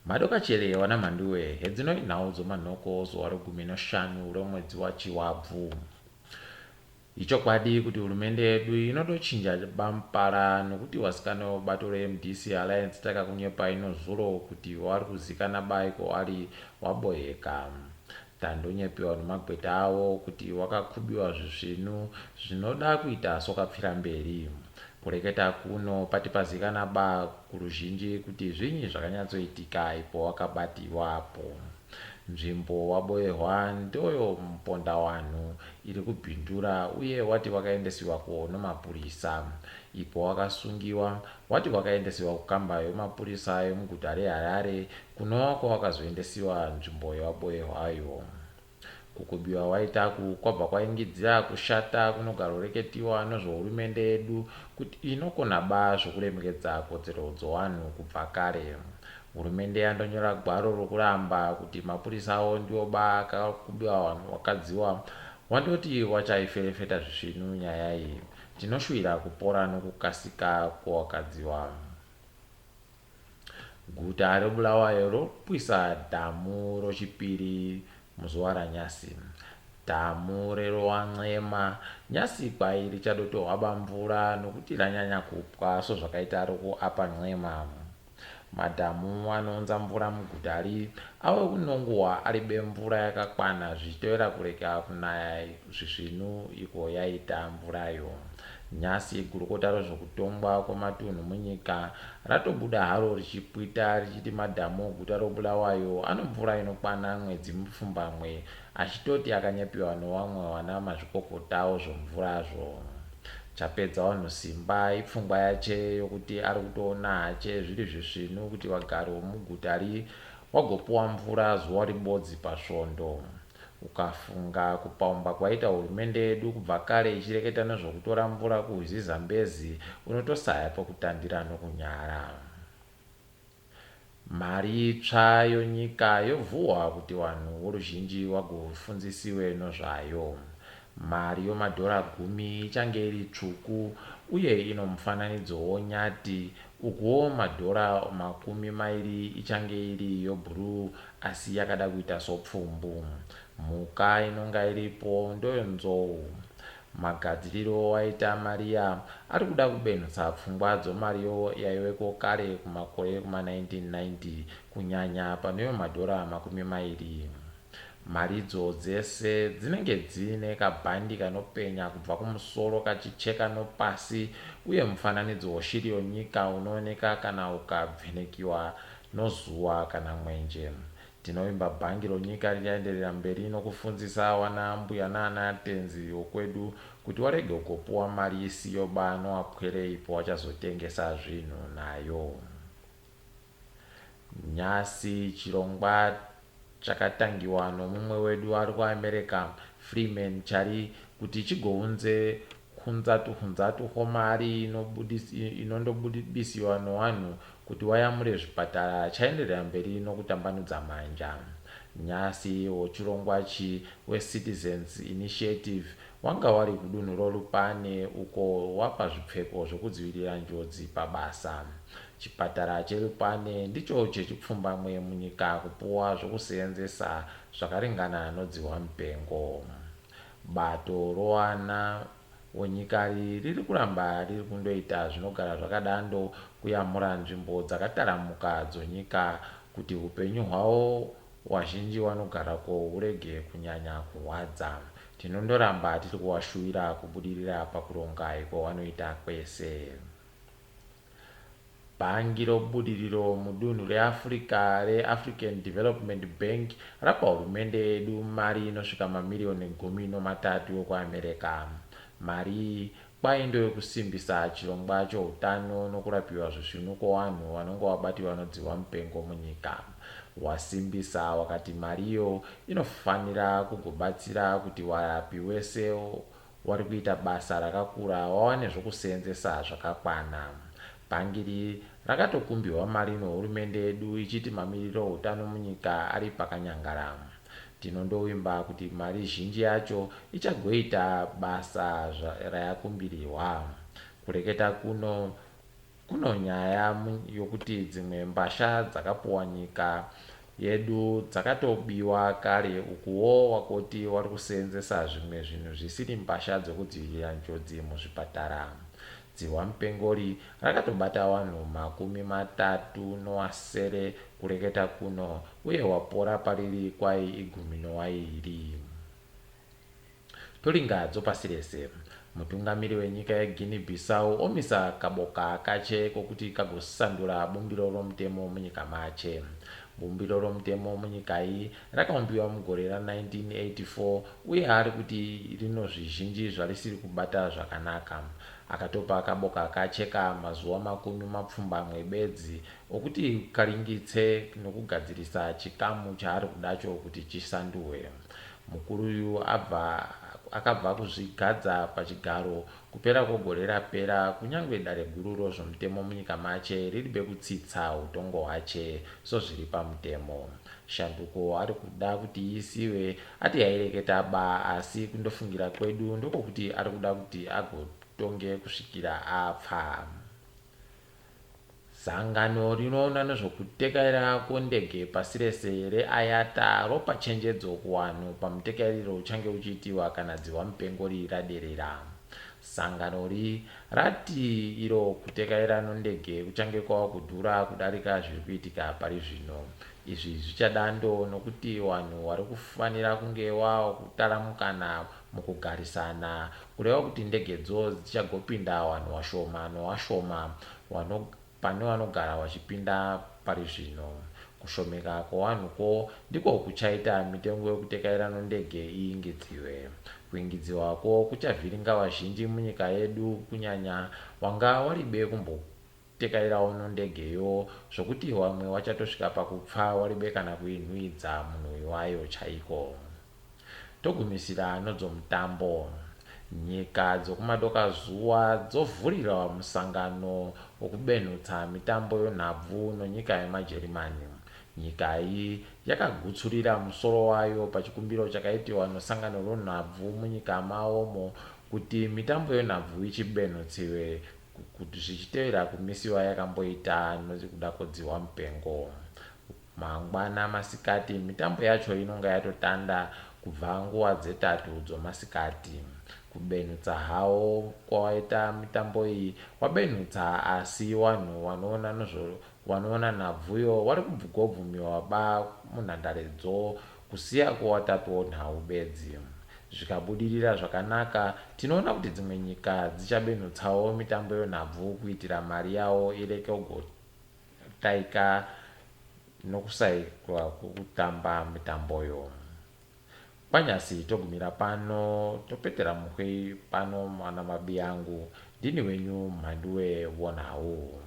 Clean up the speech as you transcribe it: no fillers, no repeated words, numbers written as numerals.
madoka chelewa namandiwe hedzino inhaudzo manhoko zuva regumi neshanu romwedzi wachiwabvu. Ichokwadi kuti hurumende yedu inotochinja bampara nokuti vasikana vebato reMDC Alliance takakunyepa inozuro kuti vari kuzikana baiko ari waboheka. Tandonyepiwa nemagweta avo kuti wakakubiwa zvisvinu zvinoda kuita sokapfira mberi. Kureketa kuno pati pazikana ba kuruzhinji kuti zvinyi zvakanyatsoitika ipo wakabatiwapo. Nzvimbo waboyehwa ndoyo muponda wanhu iri kubhindura uye wati wakaendesiwa kunomapurisa. Ipo wakasungiwa wati wakaendesiwa kukamba yemapurisa yemuguta reHarare kunova kwawakazoendesiwa nzvimbo yewaboyehwayo. Kukubiwa waita kwabva kwaingidzira kushata kunogaroreketiwa nezvehurumende yedu kuti inokona ba zvokuremekedza kodzero dzevanhu kubva kare. Hurumende yandonyora gwaro rokuramba kuti mapurisa avo ndiwo ba akakubiwa vanhu wakadziwa wandoti wachaiferefeta zvisvinu nyaya iyi. Tinoshuvira kupora nokukasika kwawakadziwa. Guta reBulawayo ropwisa dhamu rochipiri muzuva raNyasi. Dhamu reRowan'ema Nyasi kwai richadotohwaba mvura nokuti ranyanya kupwa sezvakaita rokuapa N'ema. Madhamu anounza mvura mugutari ave kunongohwa ari bemvura yakakwana zvichitoera kureka kunaya zvisvinu iko yaita mvurayo. Nyasi gurukota rezvekutongwa kwematunhu munyika ratobuda haro richipwita richiti madhamu eguta reBulawayo ano mvura inokwana mwedzi mupfumbamwe, achitoti akanyepiwa nevamwe vana mazvikokotawo zvomvurazvo. Chapedza vanhu simba ipfungwa yache yokuti ari kutoona hache zviri zvisvinu kuti vagari vomugutari wagopuwa mvura zuva ribodzi pasvondo. Ukafunga kupaumba kwaita hurumende yedu kubva kare ichireketa nezvokutora mvura kurwizi Zambezi unotosaya pekutandira nokunyara. Mari itsva yonyika yovhuwa kuti vanhu voruzhinji vagofunzisiwe nezvayo. Mari yomadhora 10 ichange iri tsvuku uye ino mufananidzo wonyati, ukuwo madhora 20 ichange iri yobhuruu asi yakada kuita sopfumbu. Mhuka inonga iripo ndoyonzou. Magadziriro waita Maria ari kuda kubenutsa pfungwa dzomariyo yaiveko kare kumakore kuma1990 kunyanya panoyo madhora 20. Maridzo dzese dzinenge dzine kabhandi kanopenya kubva kumusoro kachicheka nopasi uye mufananidzo weshiri yonyika unooneka kana ukabvenekiwa nozuva kana mwenje. Tinovimba bhangi ronyika richaenderera mberi nokufundzisa wana mbuya nana tenzi wokwedu kuti warege kugopuwa mari isiyo bano apwere ipo wachazotengesa zvinhu nayo. Nyasi chirongwa chakatangiwa nomumwe wedu ari kuAmerica Freeman Chari kuti chigounze hunzatu homari inondobudisiwa nevanhu kuti wayamure zvipatara chaenderera mberi nokutambanudza manja. Nyasi wechirongwa weCitizens Initiative wanga wari kudunhu roRupane uko wapa zvipfeko zvokudzivirira njodzi pabasa. Chipatara cheRupane ndicho chechipfumbamwe munyika kupuwa zvokuseenzesa zvakaringana nodzihwa mupengo. Bato rowana wenyika riri kuramba riri kundoita zvinogara zvakadando kuyamura nzvimbo dzakataramuka dzonyika kuti upenyu hwavo wazhinji vanogarako urege kunyanya kurwadza. Tinondoramba tiri kuvashuvira kubudirira pakuronga iko vanoita kwese. Bhangi robudiriro mudunhu reAfrica reAfrican Development Bank rapa hurumende yedu mari inosvika mamiliyoni 13 ekuAmerica. Mari kwai ndoyokusimbisa chirongwa choutano nokurapiwa zvisvinu kuvanhu vanenge vabatiwa nodzihwa mupengo munyika. Wasimbisa wakati mariyo inofanira kugobatsira kuti warapi wese wari kuita basa rakakura wawane zvokuseenzesa zvakakwana. Bhangiri rakatokumbiwa mari nehurumende yedu ichiti mamiriro eutano munyika ari pakanyangara. Tinondovimba kuti mari zhinji yacho ichagoita basa rayakumbirirwa. Kureketa kuno kuno nyaya yokuti dzimwe mbasha dzakapuwa nyika yedu dzakatobiwa kare ukuwo wakoti wari kuseenzesa zvimwe zvinhu zvisiri mbasha dzekudzivirira njodzi muzvipatara. Dzihwa mupengori rakatobata vanhu 30 kureketa kuno uye wapora pariri kwai 12. Toringadzo pasi rese, mutungamiri wenyika yeguinea bissau omisa kaboka kache kokuti kagosandura bumbiro romutemo munyika mache. Bumbiro romutemo munyika iyi rakaumbiwa mugore ra1984 uye ari kuti rino zvizhinji zvarisiri kubata zvakanaka. Akatopa kaboka kacheka mazuva 20 bedzi okuti karingitse nokugadzirisa chikamu chaari kudacho kuti chisanduwe. Mukuru uyu akabva kuzvigadza pachigaro kupera kwegore rapera, kunyange dare guru rozvomutemo munyika mache riribe kutsitsa utongo hwache sozviri pamutemo. Shanduko ari kuda kuti isiwe ati yaireketa ba, asi kundofungira kwedu ndokokuti ari kuda kuti agotonge kusvikira apfa. Sangano rinoona nezvokutekaira kwendege pasi rese reIATA ropa chenjedzo kuvanhu pamutekerero uchange uchiitiwa kana dzihwa mupengori raderera. Sangano rati iro kutekaira nondege kuchange kwava kudhura kudarika zviri kuitika pari zvino. Izvi zvichadando nokuti vanhu vari kufanira kunge vakutaramukana mukugarisana, kureva kuti ndegedzo dzichagopinda vanhu vashoma novashoma pane vanogara vachipinda pari zvino. Kushomeka kwevanhuko ndiko kuchaita mitengo yokutekaira nondege iingidziwe. Kuingidziwako kuchavhiringa vazhinji munyika yedu, kunyanya wanga waribe kumbotekairawo nondegeyo zvokuti vamwe vachatosvika pakupfa waribe kana kuinhuhwidza munhuwi wayo chaiko. Togumisira nodzomutambo. Nyika dzokumadoka zuva dzovhurira musangano wokubenhutsa mitambo yonhabvu nonyika yemaJarimani. Nyika iyi yakagutsurira musoro wayo pachikumbiro chakaitiwa nosangano ronhabvu munyika maomo kuti mitambo yonhabvu ichibenhutsiwe, kuti zvichitevera kumisiwa yakamboita nokuda kodzihwa mupengo. Mangwana masikati mitambo yacho inonga yatotanda kubva nguva dzetatu dzomasikati. Kubenhutsa hawo kwaita mitambo iyi wabenhutsa, asi vanhu vanoona nhabvuyo vari kubvugobvumiwa ba munhandaredzo kusiya kuwatapiwo nhau bedzi. Zvikabudirira zvakanaka, tinoona kuti dzimwe nyika dzichabenhutsawo mitambo yonhabvu kuitira mari yawo ireke kugotaika nokusaikwa kwekutamba mitamboyo. Panyasi togumira pano, topetera muhwe pano mana mabi angu. Ndini wenyu Mhanduwe Wonhau.